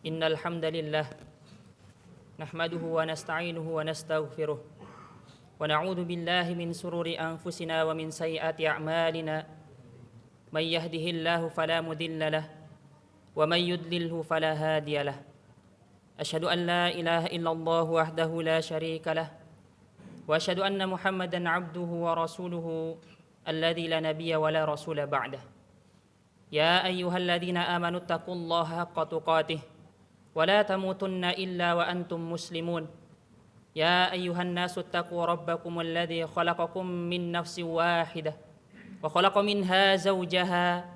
Innal hamdalillah nahmaduhu wa nasta'inuhu wa nastaghfiruh wa na'udzu billahi min sururi anfusina wa min sayyiati a'malina may yahdihillahu fala mudilla lahu wa may yudlilhu fala hadiya lahu asyhadu an la ilaha illallah wahdahu la syarika lahu wa asyhadu anna Muhammadan 'abduhu wa rasuluhu alladzi la nabiyya wa la rasula ba'dah. Ya ayyuhalladzina amanu taqullaha haqqa tuqatih wa la tamutunna illa wa antum muslimun. Ya ayyuhan nasu taqu rabbakumul ladzi khalaqakum min nafsin wahidah wa khalaqa minha zawjaha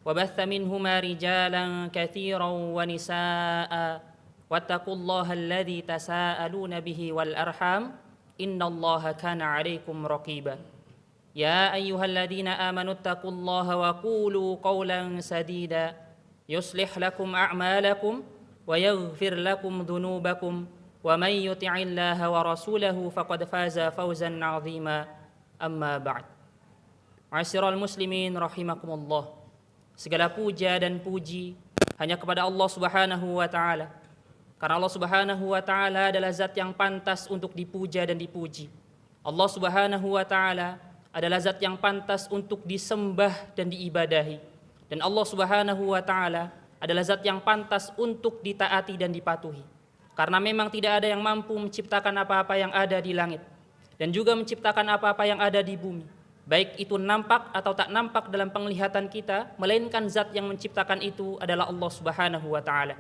wa batha minhuma rijalan katsiran wa nisaa'a wattaqullaha alladzi tasaaluna bihi wal arham innallaha kana 'alaikum raqiba. Ya ayyuhalladzina amanu taqullaha wa qulu qawlan sadida yuslih lakum a'malakum wa yaghfir lakum dhunubakum wa may yuti'illaha wa rasulahu faqad faza fawzan 'azima. Amma ba'd. Ma'asyiral muslimin rahimakumullah. Segala puja dan puji hanya kepada Allah Subhanahu wa taala. Karena Allah Subhanahu wa taala adalah zat yang pantas untuk dipuja dan dipuji. Allah Subhanahu wa taala adalah zat yang pantas untuk disembah dan diibadahi. Dan Allah Subhanahu wa taala adalah zat yang pantas untuk ditaati dan dipatuhi. Karena memang tidak ada yang mampu menciptakan apa-apa yang ada di langit dan juga menciptakan apa-apa yang ada di bumi, baik itu nampak atau tak nampak dalam penglihatan kita, melainkan zat yang menciptakan itu adalah Allah Subhanahu wa taala.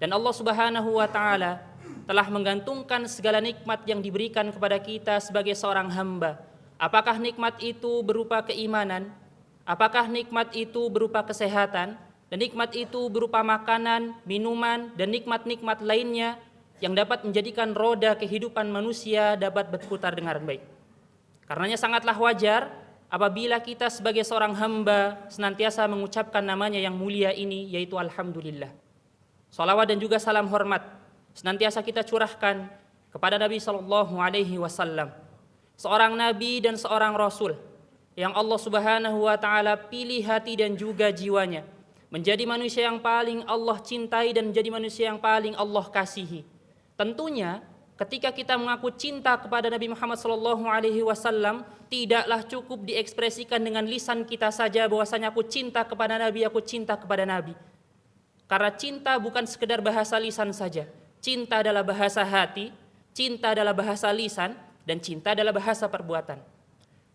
Dan Allah Subhanahu wa taala telah menggantungkan segala nikmat yang diberikan kepada kita sebagai seorang hamba. Apakah nikmat itu berupa keimanan? Apakah nikmat itu berupa kesehatan? Dan nikmat itu berupa makanan, minuman, dan nikmat-nikmat lainnya yang dapat menjadikan roda kehidupan manusia dapat berputar dengan baik. Karenanya sangatlah wajar apabila kita sebagai seorang hamba senantiasa mengucapkan namanya yang mulia ini, yaitu Alhamdulillah. Salawat dan juga salam hormat senantiasa kita curahkan kepada Nabi SAW, seorang Nabi dan seorang Rasul yang Allah Subhanahu wa taala pilih hati dan juga jiwanya menjadi manusia yang paling Allah cintai dan menjadi manusia yang paling Allah kasihi. Tentunya ketika kita mengaku cinta kepada Nabi Muhammad SAW, tidaklah cukup diekspresikan dengan lisan kita saja bahwasanya aku cinta kepada Nabi, aku cinta kepada Nabi. Karena cinta bukan sekedar bahasa lisan saja. Cinta adalah bahasa hati, cinta adalah bahasa lisan, dan cinta adalah bahasa perbuatan.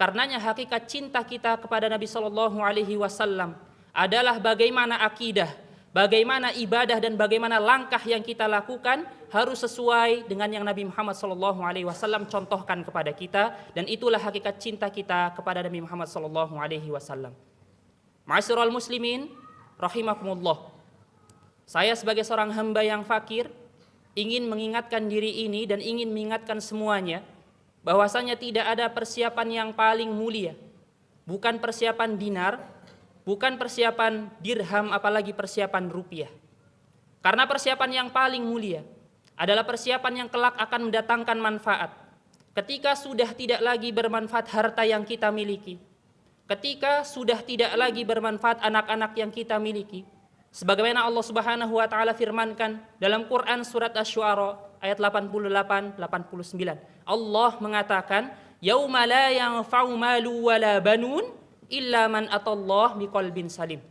Karenanya hakikat cinta kita kepada Nabi SAW adalah bagaimana akidah, bagaimana ibadah, dan bagaimana langkah yang kita lakukan harus sesuai dengan yang Nabi Muhammad SAW contohkan kepada kita, dan itulah hakikat cinta kita kepada Nabi Muhammad SAW. Ma'asyiral muslimin rahimakumullah. Saya sebagai seorang hamba yang fakir ingin mengingatkan diri ini dan ingin mengingatkan semuanya bahwasanya tidak ada persiapan yang paling mulia, bukan persiapan dinar, bukan persiapan dirham, apalagi persiapan rupiah. Karena persiapan yang paling mulia adalah persiapan yang kelak akan mendatangkan manfaat. Ketika sudah tidak lagi bermanfaat harta yang kita miliki, ketika sudah tidak lagi bermanfaat anak-anak yang kita miliki, sebagaimana Allah Subhanahu wa taala firmankan dalam Quran surat Asy-Syu'ara ayat 88-89. Allah mengatakan, "Yauma la yanfa'u malu wala banun illa man atallah biqalbin salim."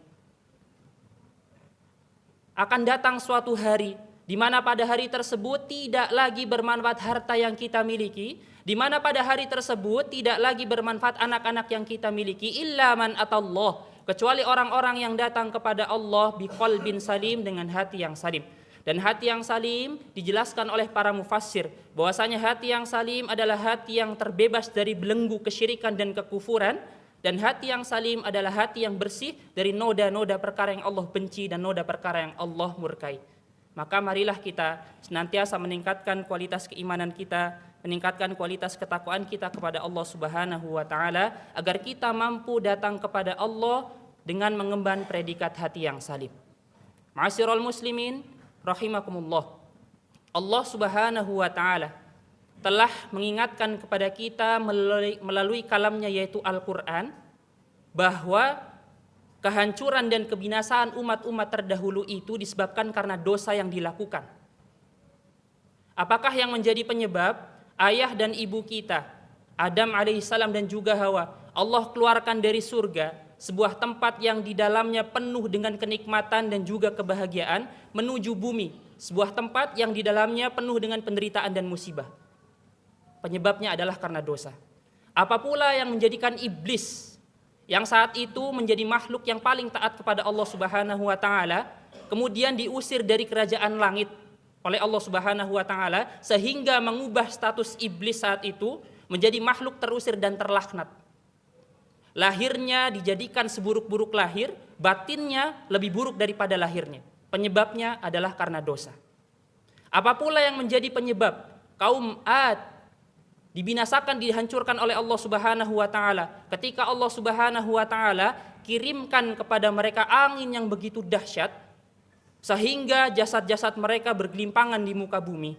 Akan datang suatu hari di mana pada hari tersebut tidak lagi bermanfaat harta yang kita miliki, di mana pada hari tersebut tidak lagi bermanfaat anak-anak yang kita miliki, illa man atallah, kecuali orang-orang yang datang kepada Allah biqalbin salim, dengan hati yang salim. Dan hati yang salim dijelaskan oleh para mufassir bahwasanya hati yang salim adalah hati yang terbebas dari belenggu kesyirikan dan kekufuran, dan hati yang salim adalah hati yang bersih dari noda-noda perkara yang Allah benci dan noda perkara yang Allah murkai. Maka marilah kita senantiasa meningkatkan kualitas keimanan kita, meningkatkan kualitas ketakwaan kita kepada Allah Subhanahu wa taala agar kita mampu datang kepada Allah dengan mengemban predikat hati yang salim. Ma'asyiral muslimin rahimakumullah. Allah Subhanahu wa taala telah mengingatkan kepada kita melalui kalamnya yaitu Al-Qur'an bahwa kehancuran dan kebinasaan umat-umat terdahulu itu disebabkan karena dosa yang dilakukan. Apakah yang menjadi penyebab ayah dan ibu kita, Adam alaihissalam dan juga Hawa, Allah keluarkan dari surga, sebuah tempat yang di dalamnya penuh dengan kenikmatan dan juga kebahagiaan, menuju bumi, sebuah tempat yang di dalamnya penuh dengan penderitaan dan musibah. Penyebabnya adalah karena dosa. Apa pula yang menjadikan iblis yang saat itu menjadi makhluk yang paling taat kepada Allah Subhanahu wa taala kemudian diusir dari kerajaan langit oleh Allah Subhanahu wa taala sehingga mengubah status iblis saat itu menjadi makhluk terusir dan terlaknat. Lahirnya dijadikan seburuk-buruk lahir, batinnya lebih buruk daripada lahirnya. Penyebabnya adalah karena dosa. Apa pula yang menjadi penyebab kaum Ad dibinasakan, dihancurkan oleh Allah Subhanahu wa taala ketika Allah Subhanahu wa taala kirimkan kepada mereka angin yang begitu dahsyat sehingga jasad-jasad mereka bergelimpangan di muka bumi.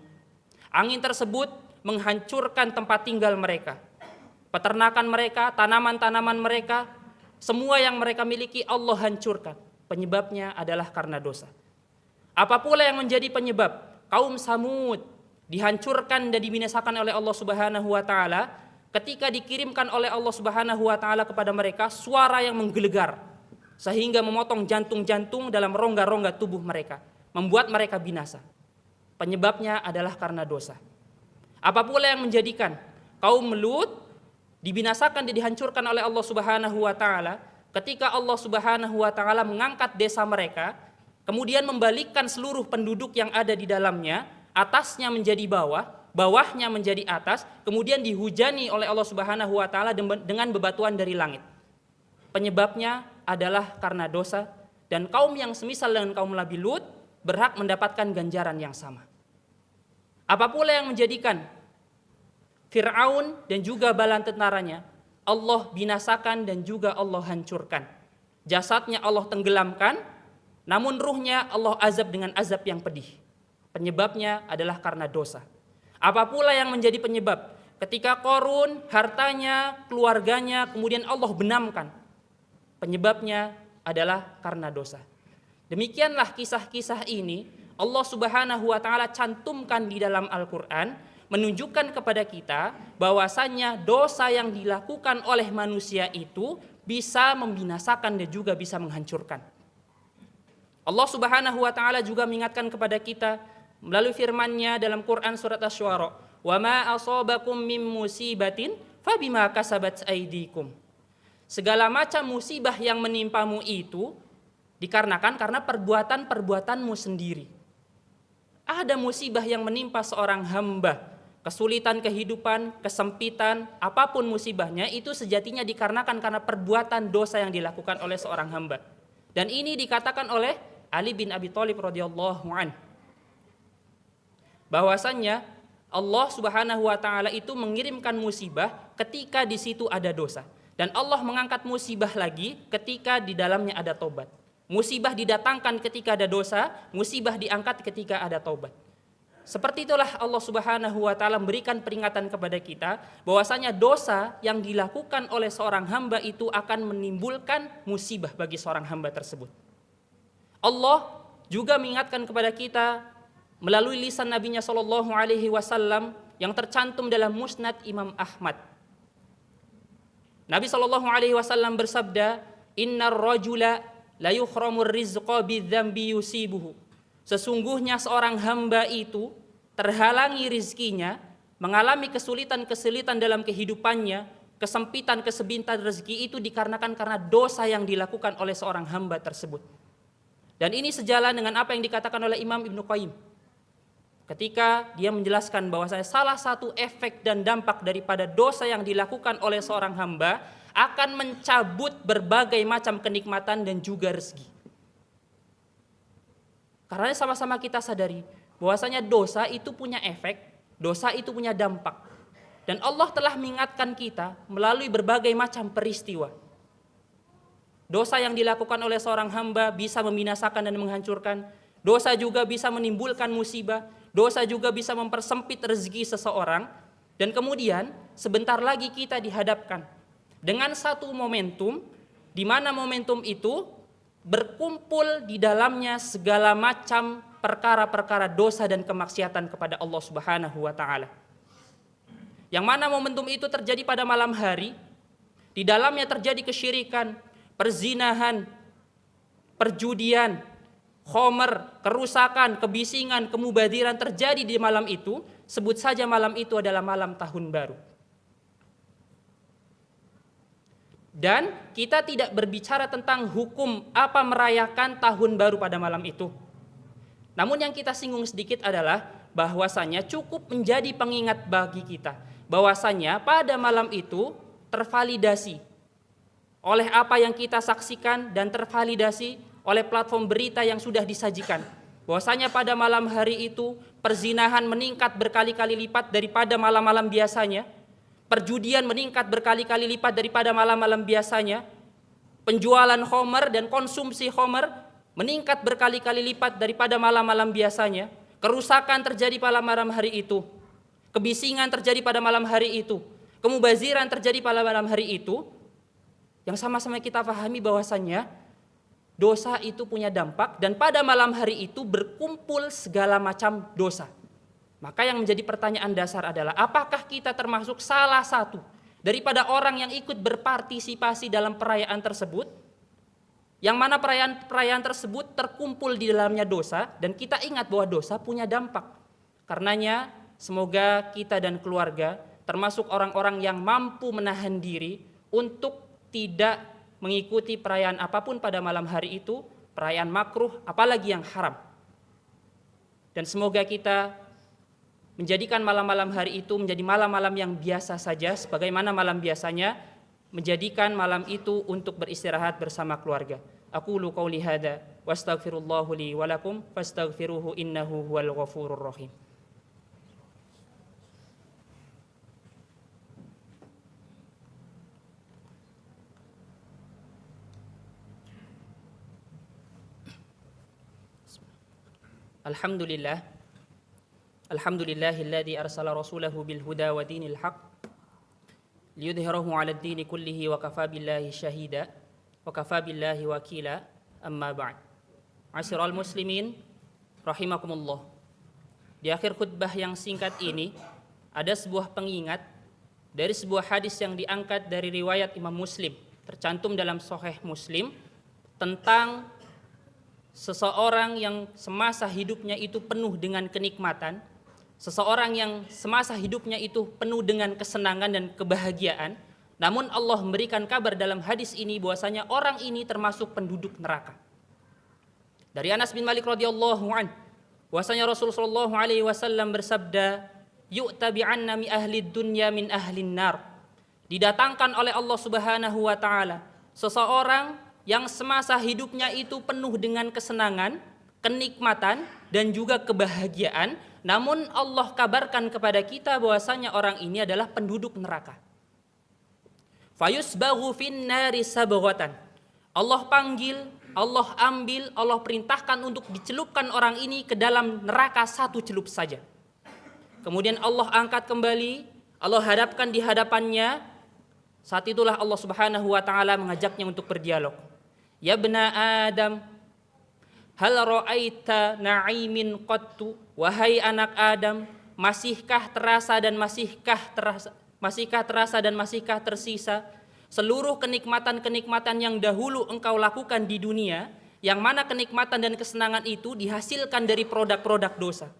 Angin tersebut menghancurkan tempat tinggal mereka, peternakan mereka, tanaman-tanaman mereka, semua yang mereka miliki Allah hancurkan. Penyebabnya adalah karena dosa. Apa pula yang menjadi penyebab kaum Samud dihancurkan dan dibinasakan oleh Allah Subhanahu wa taala ketika dikirimkan oleh Allah Subhanahu wa taala kepada mereka suara yang menggelegar sehingga memotong jantung-jantung dalam rongga-rongga tubuh mereka, membuat mereka binasa. Penyebabnya adalah karena dosa. Apa pula yang menjadikan kaum Lut dibinasakan dan dihancurkan oleh Allah Subhanahu wa taala ketika Allah Subhanahu wa taala mengangkat desa mereka, kemudian membalikkan seluruh penduduk yang ada di dalamnya, atasnya menjadi bawah, bawahnya menjadi atas, kemudian dihujani oleh Allah Subhanahu wa taala dengan bebatuan dari langit. Penyebabnya adalah karena dosa, dan kaum yang semisal dengan kaum Nabi Lut berhak mendapatkan ganjaran yang sama. Apa pula yang menjadikan Fir'aun dan juga bala tentaranya Allah binasakan dan juga Allah hancurkan. Jasadnya Allah tenggelamkan, namun ruhnya Allah azab dengan azab yang pedih. Penyebabnya adalah karena dosa. Apa pula yang menjadi penyebab ketika Qarun, hartanya, keluarganya kemudian Allah benamkan? Penyebabnya adalah karena dosa. Demikianlah kisah-kisah ini Allah Subhanahu wa taala cantumkan di dalam Al-Qur'an, menunjukkan kepada kita bahwasannya dosa yang dilakukan oleh manusia itu bisa membinasakan dan juga bisa menghancurkan. Allah Subhanahu wa taala juga mengingatkan kepada kita melalui firman-Nya dalam Quran surat Asy-Syu'ara, "Wa ma asabakum mim musibatin fabima kasabat aydikum." Segala macam musibah yang menimpamu itu dikarenakan karena perbuatan-perbuatanmu sendiri. Ada musibah yang menimpa seorang hamba, kesulitan kehidupan, kesempitan, apapun musibahnya itu sejatinya dikarenakan karena perbuatan dosa yang dilakukan oleh seorang hamba. Dan ini dikatakan oleh Ali bin Abi Thalib radhiyallahu anhu, bahwasannya Allah Subhanahu wa taala itu mengirimkan musibah ketika di situ ada dosa, dan Allah mengangkat musibah lagi ketika di dalamnya ada taubat. Musibah didatangkan ketika ada dosa, musibah diangkat ketika ada taubat. Seperti itulah Allah Subhanahu wa taala memberikan peringatan kepada kita bahwasanya dosa yang dilakukan oleh seorang hamba itu akan menimbulkan musibah bagi seorang hamba tersebut. Allah juga mengingatkan kepada kita melalui lisan Nabi-Nya sallallahu alaihi wasallam yang tercantum dalam Musnad Imam Ahmad. Nabi sallallahu alaihi wasallam bersabda, "Innar rajula la yukhramur rizqa bidzambi yusibuhu." Sesungguhnya seorang hamba itu terhalangi rizkinya, mengalami kesulitan-kesulitan dalam kehidupannya, kesempitan rezeki itu dikarenakan karena dosa yang dilakukan oleh seorang hamba tersebut. Dan ini sejalan dengan apa yang dikatakan oleh Imam Ibnu Qayyim ketika dia menjelaskan bahwasanya salah satu efek dan dampak daripada dosa yang dilakukan oleh seorang hamba akan mencabut berbagai macam kenikmatan dan juga rezeki. Karena sama-sama kita sadari bahwasanya dosa itu punya efek, dosa itu punya dampak. Dan Allah telah mengingatkan kita melalui berbagai macam peristiwa. Dosa yang dilakukan oleh seorang hamba bisa membinasakan dan menghancurkan. Dosa juga bisa menimbulkan musibah. Dosa juga bisa mempersempit rezeki seseorang. Dan kemudian sebentar lagi kita dihadapkan dengan satu momentum, di mana momentum itu berkumpul di dalamnya segala macam perkara-perkara dosa dan kemaksiatan kepada Allah Subhanahu wa taala. Yang mana momentum itu terjadi pada malam hari, di dalamnya terjadi kesyirikan, perzinahan, perjudian, khomer, kerusakan, kebisingan, kemubadiran terjadi di malam itu. Sebut saja malam itu adalah malam tahun baru. Dan kita tidak berbicara tentang hukum apa merayakan tahun baru pada malam itu. Namun yang kita singgung sedikit adalah bahwasanya cukup menjadi pengingat bagi kita bahwasanya pada malam itu tervalidasi oleh apa yang kita saksikan dan tervalidasi oleh platform berita yang sudah disajikan. Bahwasanya pada malam hari itu perzinahan meningkat berkali-kali lipat daripada malam-malam biasanya. Perjudian meningkat berkali-kali lipat daripada malam-malam biasanya. Penjualan khomer dan konsumsi khomer meningkat berkali-kali lipat daripada malam-malam biasanya. Kerusakan terjadi pada malam hari itu. Kebisingan terjadi pada malam hari itu. Kemubaziran terjadi pada malam hari itu. Yang sama-sama kita pahami bahwasannya dosa itu punya dampak dan pada malam hari itu berkumpul segala macam dosa. Maka yang menjadi pertanyaan dasar adalah apakah kita termasuk salah satu daripada orang yang ikut berpartisipasi dalam perayaan tersebut, yang mana perayaan tersebut terkumpul di dalamnya dosa, dan kita ingat bahwa dosa punya dampak. Karenanya semoga kita dan keluarga termasuk orang-orang yang mampu menahan diri untuk tidak mengikuti perayaan apapun pada malam hari itu, perayaan makruh apalagi yang haram. Dan semoga kita menjadikan malam-malam hari itu menjadi malam-malam yang biasa saja, sebagaimana malam biasanya, menjadikan malam itu untuk beristirahat bersama keluarga. Aqulu qauli hadza wa astaghfirullahu li wa lakum fastaghfiruhu innahu huwal ghafurur rahim. Alhamdulillah. Alhamdulillahilladzi arsala rasulahu bil huda wa dinil haq liyudhhirahu 'alad dini kullihi wa kafaa billahi syahida wa kafaa billahi wakila, amma ba'd. Asyiral muslimin rahimakumullah. Di akhir khutbah yang singkat ini ada sebuah pengingat dari sebuah hadis yang diangkat dari riwayat Imam Muslim, tercantum dalam Sahih Muslim, tentang seseorang yang semasa hidupnya itu penuh dengan kenikmatan, seseorang yang semasa hidupnya itu penuh dengan kesenangan dan kebahagiaan, namun Allah memberikan kabar dalam hadis ini bahwasanya orang ini termasuk penduduk neraka. Dari Anas bin Malik radhiyallahu an, bahwasanya Rasulullah sallallahu alaihi wasallam bersabda, "Yu'ta bi'anna mi ahli dunya min ahlin nar." Didatangkan oleh Allah Subhanahu wa taala seseorang yang semasa hidupnya itu penuh dengan kesenangan, kenikmatan, dan juga kebahagiaan, namun Allah kabarkan kepada kita bahwasanya orang ini adalah penduduk neraka. Fayusbaghu fin nari sabghatan. Allah panggil, Allah ambil, Allah perintahkan untuk dicelupkan orang ini ke dalam neraka satu celup saja. Kemudian Allah angkat kembali, Allah hadapkan di hadapannya. Saat itulah Allah Subhanahu wa taala mengajaknya untuk berdialog. Ya bna Adam, hal ra'aita na'imin qattu, wahai anak Adam, masihkah terasa dan masihkah tersisa seluruh kenikmatan-kenikmatan yang dahulu engkau lakukan di dunia, yang mana kenikmatan dan kesenangan itu dihasilkan dari produk-produk dosa.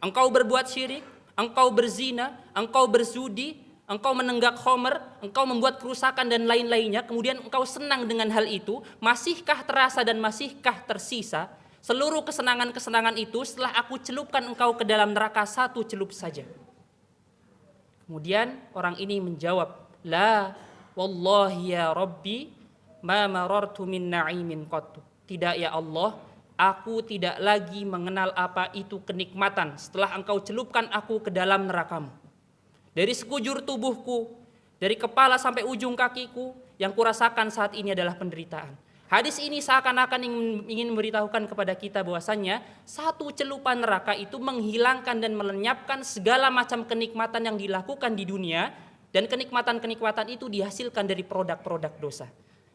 Engkau berbuat syirik, engkau berzina, engkau berzudi, engkau menenggak khomer, engkau membuat kerusakan dan lain-lainnya, kemudian engkau senang dengan hal itu, masihkah terasa dan masihkah tersisa seluruh kesenangan-kesenangan itu setelah aku celupkan engkau ke dalam neraka satu celup saja? Kemudian orang ini menjawab, la wallahi ya Rabbi ma marartu min na'imin qattu. Tidak ya Allah, aku tidak lagi mengenal apa itu kenikmatan setelah engkau celupkan aku ke dalam nerakamu. Dari sekujur tubuhku, dari kepala sampai ujung kakiku, yang kurasakan saat ini adalah penderitaan. Hadis ini seakan-akan ingin memberitahukan kepada kita bahwasannya satu celupan neraka itu menghilangkan dan melenyapkan segala macam kenikmatan yang dilakukan di dunia, dan kenikmatan-kenikmatan itu dihasilkan dari produk-produk dosa.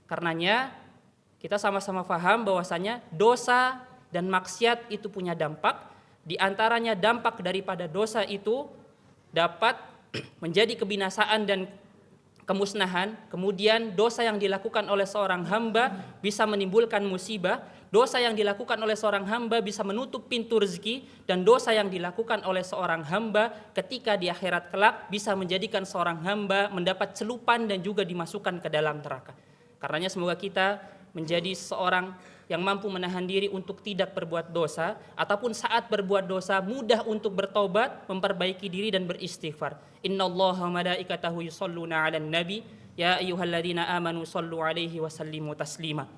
Karenanya Kita sama-sama paham bahwasanya dosa dan maksiat itu punya dampak. Di antaranya dampak daripada dosa itu dapat menjadi kebinasaan dan kemusnahan. Kemudian dosa yang dilakukan oleh seorang hamba bisa menimbulkan musibah. Dosa yang dilakukan oleh seorang hamba bisa menutup pintu rezeki, dan dosa yang dilakukan oleh seorang hamba ketika di akhirat kelak bisa menjadikan seorang hamba mendapat celupan dan juga dimasukkan ke dalam neraka. Karenanya semoga kita menjadi seorang yang mampu menahan diri untuk tidak berbuat dosa, ataupun saat berbuat dosa mudah untuk bertobat, memperbaiki diri dan beristighfar. Innallaha wa malaikatahu yusholluna 'alan nabi ya ayyuhalladzina amanu shallu 'alaihi wa sallimu taslima.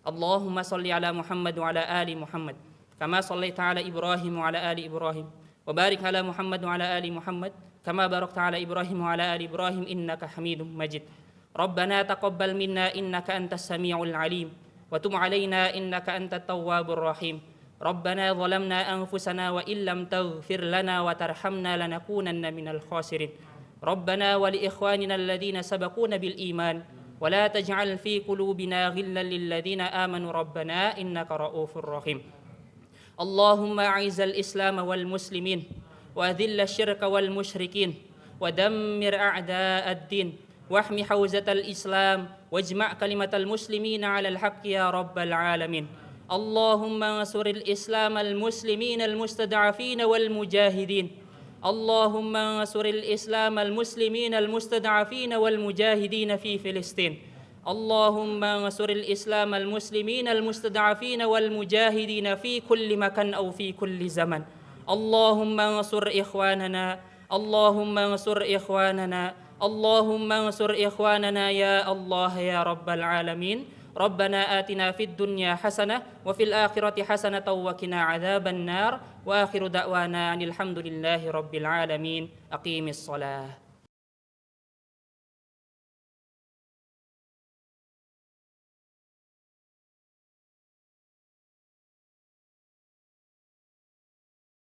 Allahumma shalli 'ala Muhammad wa 'ala ali Muhammad kama shallaita 'ala Ibrahim wa 'ala ali Ibrahim wa barik 'ala Muhammad wa 'ala ali Muhammad kama barakta 'ala Ibrahim wa 'ala ali Ibrahim innaka Hamidum Majid. Rabbana taqabbal minna innaka antas samiul 'alim wa tub 'alaina innaka antat tawwabur rahim. Rabbana zalamna anfusana wa illam taghfir lana wa tarhamna lanakunanna minal khasirin. Rabbana wa li ikhwanina alladhina sabaquna bil iman wa la taj'al fi qulubina ghillan lil ladzina amanu rabbana innaka ra'ufur rahim. Allahumma a'izal Islam wal muslimin wa adhill asy-syirka wal musyrikin wa dammir a'da'ad din wahmi hauzatal Islam wajma' kalimatal muslimina 'alal haqqi ya rabbal alamin. Allahumma ansuril Islam al muslimin al mustad'afin wal mujahidin. Allahumma ansuril Islam al muslimin al mustad'afin wal mujahidin fi Filistin. Allahumma ansuril Islam al muslimin al mustad'afin wal mujahidin fi kulli makan aw fi kulli zaman. Allahumma ansur ikhwanana, Allahumma ansur ikhwanana, Allahumma ansur ikhwanana ya Allah ya rabbal alamin. Rabbana atina fid dunya hasanah wa fil akhirati hasanah wa qina adzaban nar wa akhiru da'wana alhamdulillahi rabbil alamin. Aqimis shalah.